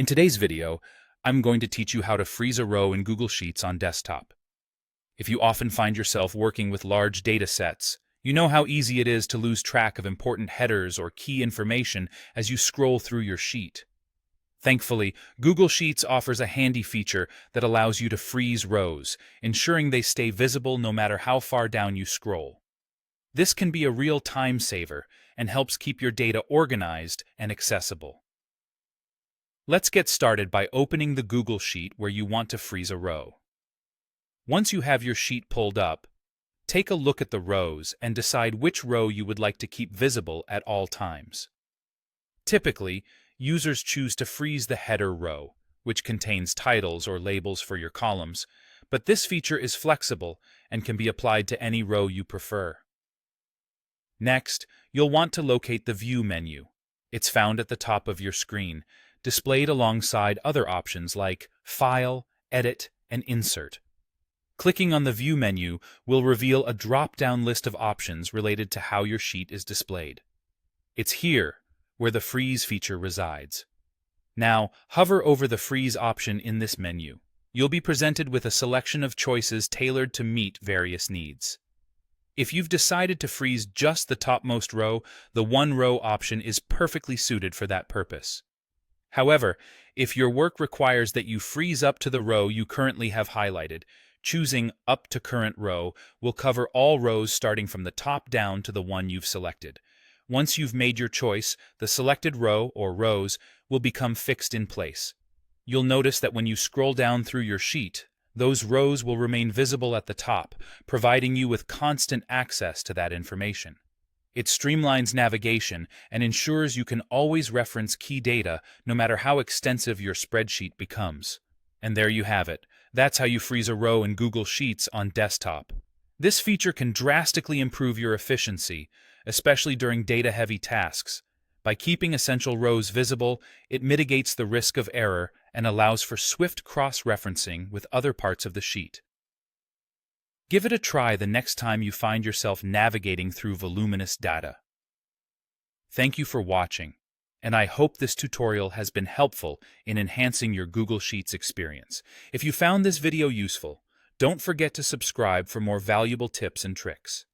In today's video, I'm going to teach you how to freeze a row in Google Sheets on desktop. If you often find yourself working with large data sets, you know how easy it is to lose track of important headers or key information as you scroll through your sheet. Thankfully, Google Sheets offers a handy feature that allows you to freeze rows, ensuring they stay visible no matter how far down you scroll. This can be a real time saver and helps keep your data organized and accessible. Let's get started by opening the Google Sheet where you want to freeze a row. Once you have your sheet pulled up, take a look at the rows and decide which row you would like to keep visible at all times. Typically, users choose to freeze the header row, which contains titles or labels for your columns, but this feature is flexible and can be applied to any row you prefer. Next, you'll want to locate the View menu. It's found at the top of your screen, displayed alongside other options like File, Edit, and Insert. Clicking on the View menu will reveal a drop-down list of options related to how your sheet is displayed. It's here where the Freeze feature resides. Now, hover over the Freeze option in this menu. You'll be presented with a selection of choices tailored to meet various needs. If you've decided to freeze just the topmost row, the One Row option is perfectly suited for that purpose. However, if your work requires that you freeze up to the row you currently have highlighted, choosing Up to Current Row will cover all rows starting from the top down to the one you've selected. Once you've made your choice, the selected row or rows will become fixed in place. You'll notice that when you scroll down through your sheet, those rows will remain visible at the top, providing you with constant access to that information. It streamlines navigation and ensures you can always reference key data no matter how extensive your spreadsheet becomes. And there you have it. That's how you freeze a row in Google Sheets on desktop. This feature can drastically improve your efficiency, especially during data-heavy tasks. By keeping essential rows visible, it mitigates the risk of error and allows for swift cross-referencing with other parts of the sheet. Give it a try the next time you find yourself navigating through voluminous data. Thank you for watching, and I hope this tutorial has been helpful in enhancing your Google Sheets experience. If you found this video useful, don't forget to subscribe for more valuable tips and tricks.